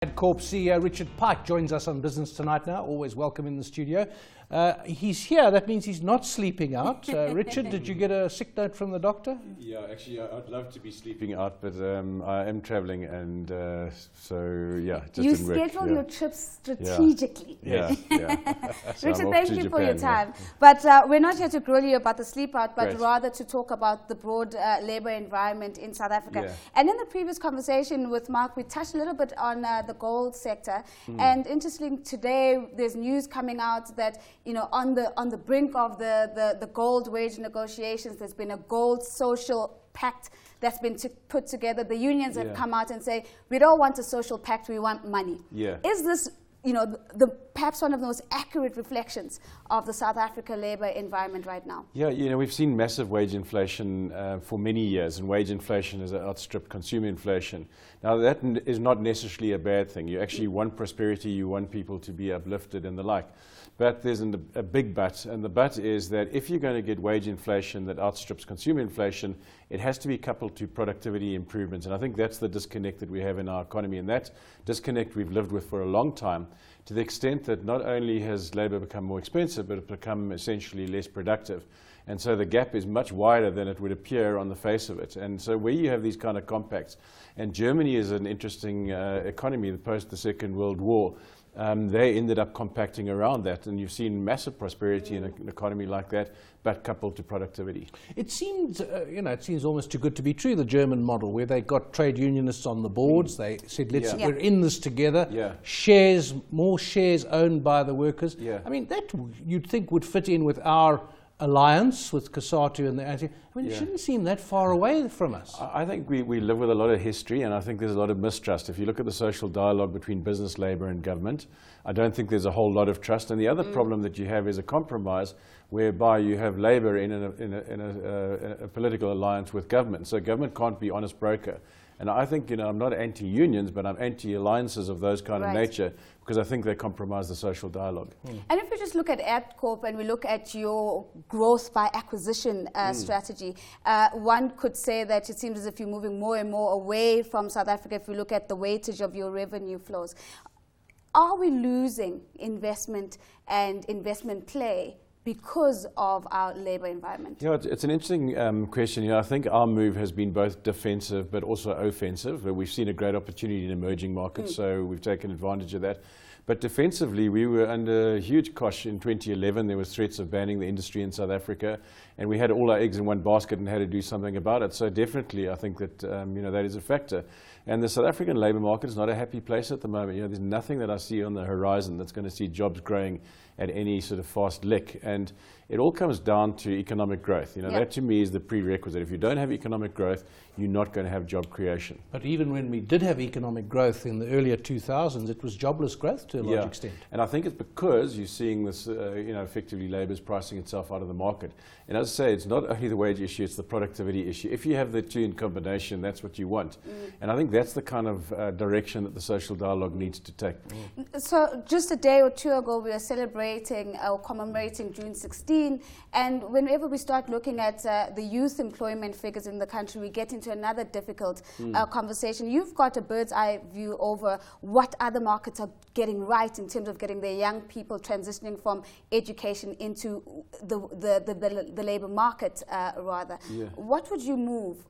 Adcorp CEO Richard Pike joins us on Business Tonight now, always welcome in the studio. He's here, that means he's not sleeping out. Richard, did you get a sick note from the doctor? Yeah, actually I'd love to be sleeping out, but I am travelling and so yeah, it just you didn't work. schedule your trips strategically. Yeah. So Richard, thank you for your Japan, time. But we're not here to grill you about the sleep out, but Great. rather to talk about the broad labour environment in South Africa. Yeah. And in the previous conversation with Mark, we touched a little bit on the gold sector. And interesting, today there's news coming out that, you know, on the brink of the gold wage negotiations, there's been a gold social pact that's been put together. The unions have come out and say, we don't want a social pact, we want money. Yeah. Is this, you know, perhaps one of the most accurate reflections of the South Africa labour environment right now? Yeah, you know, we've seen massive wage inflation for many years, and wage inflation has outstripped consumer inflation. Now, that is not necessarily a bad thing. You actually want prosperity, you want people to be uplifted and the like. But there's a big but, and the but is that if you're going to get wage inflation that outstrips consumer inflation, it has to be coupled to productivity improvements. And I think that's the disconnect that we have in our economy, and that disconnect we've lived with for a long time, to the extent that not only has labour become more expensive, but it's become essentially less productive. And so the gap is much wider than it would appear on the face of it. And so where you have these kind of compacts, and Germany is an interesting economy post the Second World War, they ended up compacting around that, and you've seen massive prosperity in an economy like that, but coupled to productivity. It seems, it seems almost too good to be true, the German model, where they got trade unionists on the boards. They said, we're in this together. Yeah. More shares owned by the workers. Yeah. I mean, that you'd think would fit in with our alliance with COSATU and the anti. I mean, it shouldn't seem that far away from us. I think we live with a lot of history, and I think there's a lot of mistrust. If you look at the social dialogue between business, labour and government, I don't think there's a whole lot of trust. And the other problem that you have is a compromise whereby you have labour in a political alliance with government. So government can't be honest broker. And I think, I'm not anti-unions, but I'm anti-alliances of those kind of nature, because I think they compromise the social dialogue. And if we just look at Adcorp and we look at your growth by acquisition strategy, one could say that it seems as if you're moving more and more away from South Africa if we look at the weightage of your revenue flows. Are we losing investment and investment play because of our labour environment? It's an interesting question. I think our move has been both defensive but also offensive. We've seen a great opportunity in emerging markets, so we've taken advantage of that. But defensively, we were under huge cosh in 2011. There was threats of banning the industry in South Africa, and we had all our eggs in one basket and had to do something about it. So definitely, I think that that is a factor. And the South African labour market is not a happy place at the moment. There's nothing that I see on the horizon that's going to see jobs growing at any sort of fast lick. And it all comes down to economic growth. That to me is the prerequisite. If you don't have economic growth, you're not going to have job creation. But even when we did have economic growth in the earlier 2000s, it was jobless growth to a large extent. And I think it's because you're seeing this, effectively labour's pricing itself out of the market. And as I say, it's not only the wage issue, it's the productivity issue. If you have the two in combination, that's what you want. And I think that's the kind of direction that the social dialogue needs to take. So just a day or two ago, we were celebrating or commemorating June 16, and whenever we start looking at the youth employment figures in the country, we get into another difficult conversation. You've got a bird's eye view over what other markets are getting right in terms of getting their young people transitioning from education into the labour market, rather. What would you move?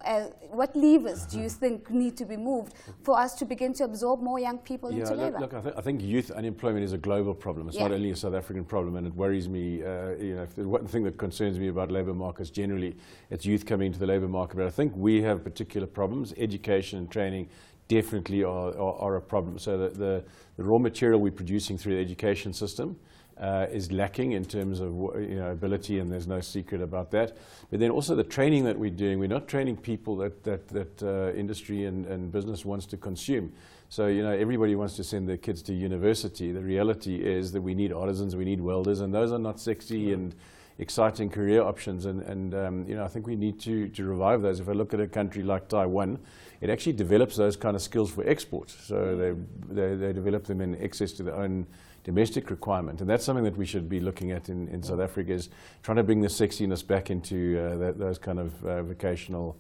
What levers do you think need to be moved for us to begin to absorb more young people into labour? Look, I think youth unemployment is a global problem. It's not only a South African problem, and it worries me. If there's one thing that concerns me about labour markets generally, it's youth coming into the labour market. But I think we have particular problems. Education and training definitely are a problem. So the raw material we're producing through the education system is lacking in terms of ability, and there's no secret about that. But then also the training that we're doing, we're not training people that industry and business wants to consume. So everybody wants to send their kids to university. The reality is that we need artisans, we need welders, and those are not sexy and exciting career options, and I think we need to revive those. If I look at a country like Taiwan, it actually develops those kind of skills for export. So they develop them in excess to their own domestic requirement, and that's something that we should be looking at in South Africa, is trying to bring the sexiness back into those kind of vocational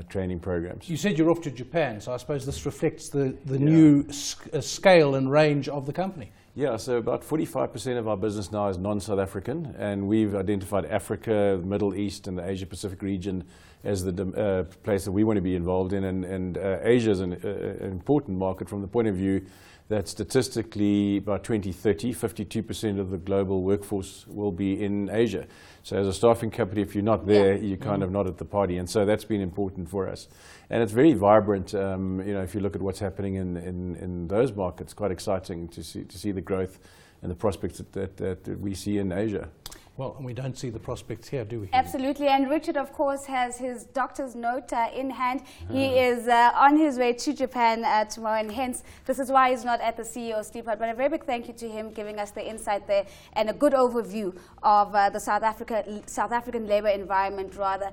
training programs. You said you're off to Japan, so I suppose this reflects the new scale and range of the company. Yeah, so about 45% of our business now is non-South African, and we've identified Africa, the Middle East, and the Asia-Pacific region as the place that we want to be involved in, and Asia is an important market from the point of view that statistically by 2030, 52% of the global workforce will be in Asia. So as a staffing company, if you're not there, you're kind of not at the party. And so that's been important for us. And it's very vibrant. If you look at what's happening in those markets, quite exciting to see the growth and the prospects that we see in Asia. Well, and we don't see the prospects here, do we? Absolutely. And Richard, of course, has his doctor's note in hand. He is on his way to Japan tomorrow, and hence this is why he's not at the CEO Sleepout. But a very big thank you to him giving us the insight there and a good overview of the South African labour environment, rather.